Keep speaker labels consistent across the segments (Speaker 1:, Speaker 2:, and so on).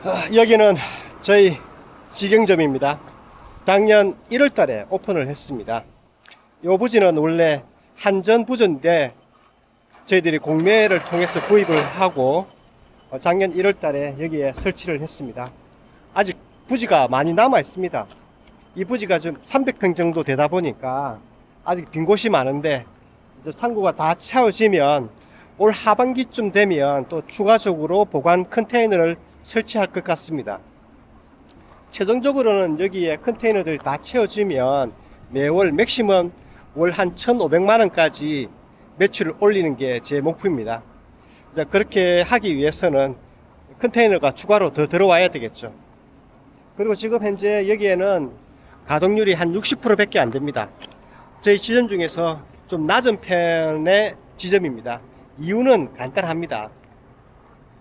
Speaker 1: 여기는 저희 직영점입니다. 작년 1월 달에 오픈을 했습니다. 이 부지는 원래 한전 부지인데 저희들이 공매를 통해서 구입을 하고 작년 1월 달에 여기에 설치를 했습니다. 아직 부지가 많이 남아 있습니다. 이 부지가 좀 300평 정도 되다 보니까 아직 빈 곳이 많은데 이제 창고가 다 채워지면 올 하반기쯤 되면 또 추가적으로 보관 컨테이너를 설치할 것 같습니다. 최종적으로는 여기에 컨테이너들이 다 채워지면 매월 맥시멈 월 한 1,500만원까지 매출을 올리는 게 제 목표입니다. 이제 그렇게 하기 위해서는 컨테이너가 추가로 더 들어와야 되겠죠. 그리고 지금 현재 여기에는 가동률이 한 60% 밖에 안 됩니다. 저희 지점 중에서 좀 낮은 편의 지점입니다. 이유는 간단합니다.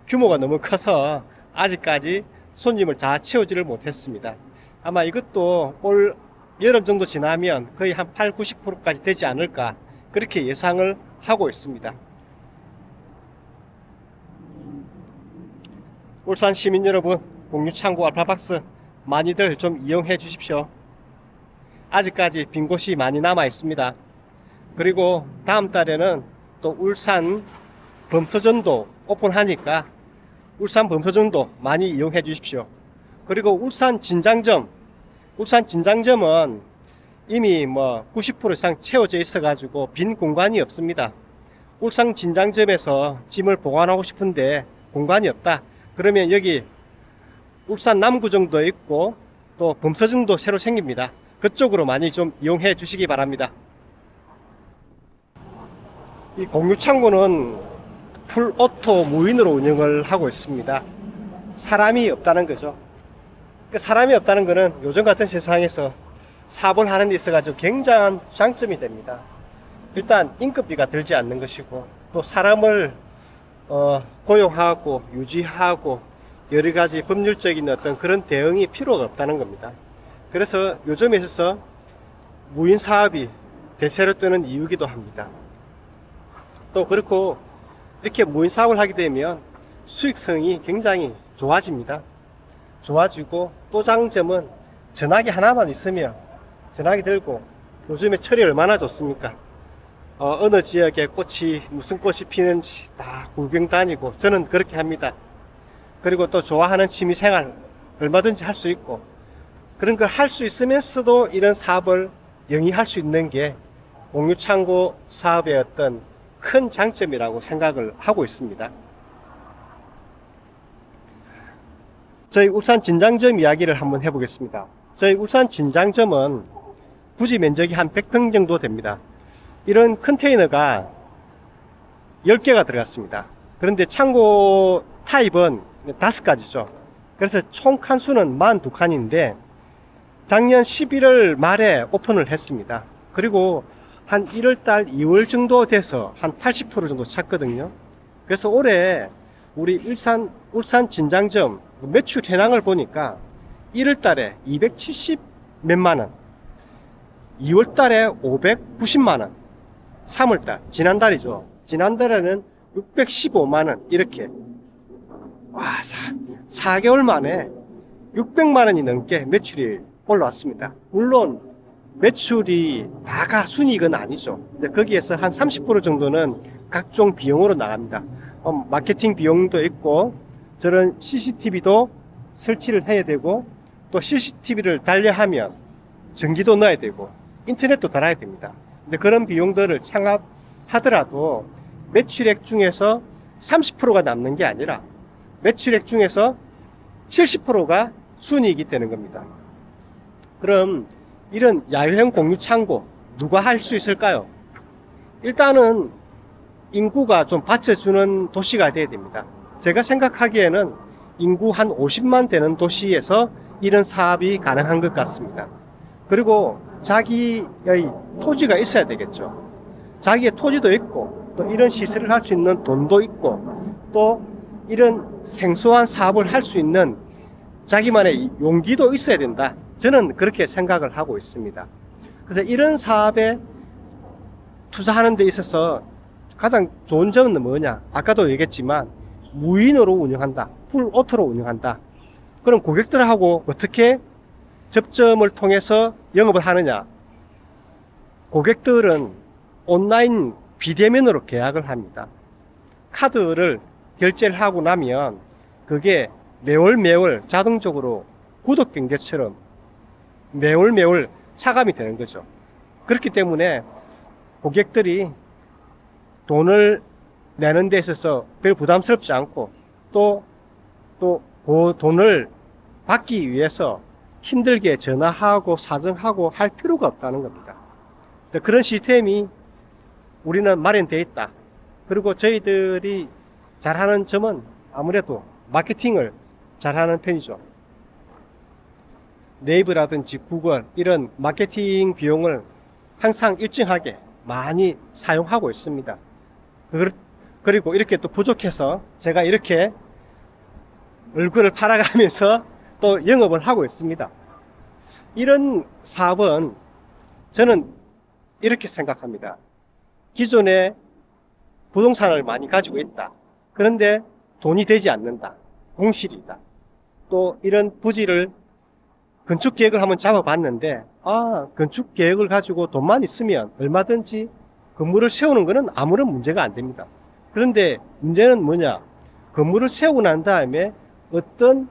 Speaker 1: 규모가 너무 커서 아직까지 손님을 다 채우지를 못했습니다. 아마 이것도 올 여름 정도 지나면 거의 한 8, 90%까지 되지 않을까 그렇게 예상을 하고 있습니다. 울산 시민 여러분, 공유창고 알파박스 많이들 좀 이용해 주십시오. 아직까지 빈 곳이 많이 남아 있습니다. 그리고 다음 달에는 또 울산 범서점도 오픈하니까 울산 범서점도 많이 이용해 주십시오. 그리고 울산 진장점은 이미 90% 이상 채워져 있어 가지고 빈 공간이 없습니다. 울산 진장점에서 짐을 보관하고 싶은데 공간이 없다 그러면 여기 울산 남구정도 있고 또 범서점도 새로 생깁니다. 그쪽으로 많이 좀 이용해 주시기 바랍니다. 이 공유창고는 풀 오토 무인으로 운영을 하고 있습니다. 사람이 없다는 거죠. 사람이 없다는 거는 요즘 같은 세상에서 사업을 하는 데 있어가지고 굉장한 장점이 됩니다. 일단 인건비가 들지 않는 것이고 또 사람을 고용하고 유지하고 여러 가지 법률적인 어떤 그런 대응이 필요가 없다는 겁니다. 그래서 요즘에 있어서 무인 사업이 대세로 뜨는 이유기도 합니다. 또 그렇고 이렇게 무인 사업을 하게 되면 수익성이 굉장히 좋아집니다. 좋아지고 또 장점은 전화기 하나만 있으면 전화기 들고 요즘에 철이 얼마나 좋습니까? 어느 지역에 꽃이 무슨 꽃이 피는지 다 구경 다니고 저는 그렇게 합니다. 그리고 또 좋아하는 취미생활 얼마든지 할 수 있고 그런 걸 할 수 있으면서도 이런 사업을 영위할 수 있는 게 공유창고 사업의 어떤 큰 장점이라고 생각을 하고 있습니다. 저희 울산 진장점 이야기를 한번 해보겠습니다. 저희 울산 진장점은 부지 면적이 한 100평 정도 됩니다. 이런 컨테이너가 10개가 들어갔습니다. 그런데 창고 타입은 5가지죠. 그래서 총 칸수는 42칸인데 작년 11월 말에 오픈을 했습니다. 그리고 한 1월달 2월 정도 돼서 한 80% 정도 찼거든요. 그래서 올해 우리 울산 진장점 매출 현황을 보니까 1월달에 270 몇만원, 2월달에 590만원, 3월달 지난달이죠. 지난달에는 615만원 이렇게 4개월 만에 600만원이 넘게 매출이 올라왔습니다. 물론 매출이 다가 순이익은 아니죠. 근데 거기에서 한 30% 정도는 각종 비용으로 나갑니다. 마케팅 비용도 있고 저런 CCTV도 설치를 해야 되고 또 CCTV를 달려하면 전기도 넣어야 되고 인터넷도 달아야 됩니다. 근데 그런 비용들을 창합하더라도 매출액 중에서 30%가 남는 게 아니라 매출액 중에서 70%가 순이익이 되는 겁니다. 그럼 이런 야외형 공유창고 누가 할 수 있을까요? 일단은 인구가 좀 받쳐주는 도시가 돼야 됩니다. 제가 생각하기에는 인구 한 50만 되는 도시에서 이런 사업이 가능한 것 같습니다. 그리고 자기의 토지가 있어야 되겠죠. 자기의 토지도 있고 또 이런 시설을 할 수 있는 돈도 있고 또 이런 생소한 사업을 할 수 있는 자기만의 용기도 있어야 된다. 저는 그렇게 생각을 하고 있습니다. 그래서 이런 사업에 투자하는 데 있어서 가장 좋은 점은 뭐냐? 아까도 얘기했지만 무인으로 운영한다. 풀 오토로 운영한다. 그럼 고객들하고 어떻게 접점을 통해서 영업을 하느냐? 고객들은 온라인 비대면으로 계약을 합니다. 카드를 결제를 하고 나면 그게 매월 자동적으로 구독 경제처럼 매월 차감이 되는 거죠. 그렇기 때문에 고객들이 돈을 내는 데 있어서 별 부담스럽지 않고 또 그 돈을 받기 위해서 힘들게 전화하고 사정하고 할 필요가 없다는 겁니다. 그런 시스템이 우리는 마련되어 있다. 그리고 저희들이 잘하는 점은 아무래도 마케팅을 잘하는 편이죠. 네이버라든지 구글 이런 마케팅 비용을 항상 일정하게 많이 사용하고 있습니다. 그리고 이렇게 또 부족해서 제가 이렇게 얼굴을 팔아가면서 또 영업을 하고 있습니다. 이런 사업은 저는 이렇게 생각합니다. 기존에 부동산을 많이 가지고 있다. 그런데 돈이 되지 않는다. 공실이다. 또 이런 부지를 건축 계획을 한번 잡아봤는데 건축 계획을 가지고 돈만 있으면 얼마든지 건물을 세우는 것은 아무런 문제가 안 됩니다. 그런데 문제는 뭐냐? 건물을 세우고 난 다음에 어떤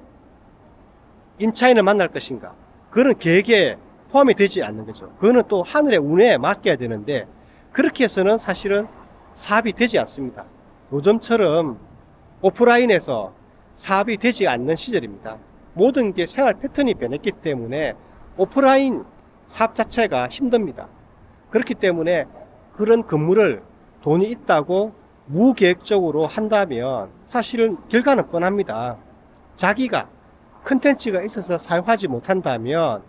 Speaker 1: 임차인을 만날 것인가? 그거는 계획에 포함이 되지 않는 거죠. 그거는 또 하늘의 운에 맡겨야 되는데 그렇게 해서는 사실은 사업이 되지 않습니다. 요즘처럼 오프라인에서 사업이 되지 않는 시절입니다. 모든 게 생활 패턴이 변했기 때문에 오프라인 사업 자체가 힘듭니다. 그렇기 때문에 그런 건물을 돈이 있다고 무계획적으로 한다면 사실은 결과는 뻔합니다. 자기가 컨텐츠가 있어서 사용하지 못한다면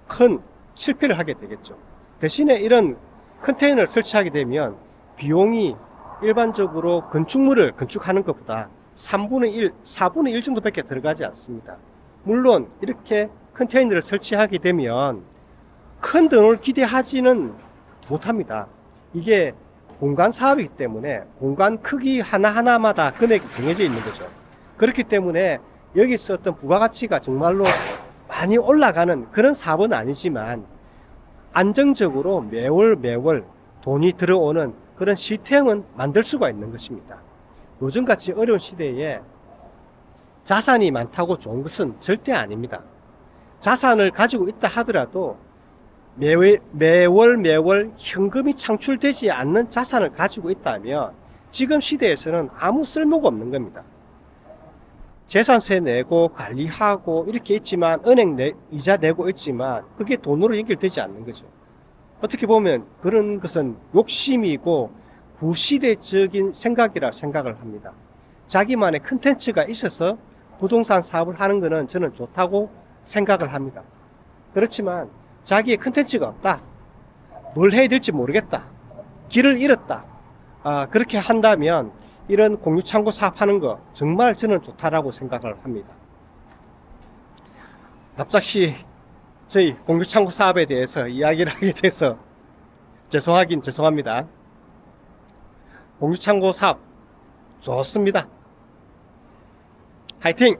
Speaker 1: 큰 실패를 하게 되겠죠. 대신에 이런 컨테이너를 설치하게 되면 비용이 일반적으로 건축물을 건축하는 것보다 3분의 1, 4분의 1 정도밖에 들어가지 않습니다. 물론 이렇게 컨테이너를 설치하게 되면 큰 돈을 기대하지는 못합니다. 이게 공간 사업이기 때문에 공간 크기 하나하나마다 금액이 정해져 있는 거죠. 그렇기 때문에 여기서 어떤 부가가치가 정말로 많이 올라가는 그런 사업은 아니지만 안정적으로 매월 돈이 들어오는 그런 시스템은 만들 수가 있는 것입니다. 요즘같이 어려운 시대에 자산이 많다고 좋은 것은 절대 아닙니다. 자산을 가지고 있다 하더라도 매월 현금이 창출되지 않는 자산을 가지고 있다면 지금 시대에서는 아무 쓸모가 없는 겁니다. 재산세 내고 관리하고 이렇게 있지만 은행 이자 내고 있지만 그게 돈으로 연결되지 않는 거죠. 어떻게 보면 그런 것은 욕심이고 구시대적인 생각이라 생각을 합니다. 자기만의 컨텐츠가 있어서 부동산 사업을 하는 것은 저는 좋다고 생각을 합니다. 그렇지만 자기의 컨텐츠가 없다. 뭘 해야 될지 모르겠다. 길을 잃었다. 그렇게 한다면 이런 공유창고 사업하는 거 정말 저는 좋다라고 생각을 합니다. 갑작시 저희 공유창고 사업에 대해서 이야기를 하게 돼서 죄송하긴 죄송합니다. 공유창고 사업 좋습니다. 화이팅!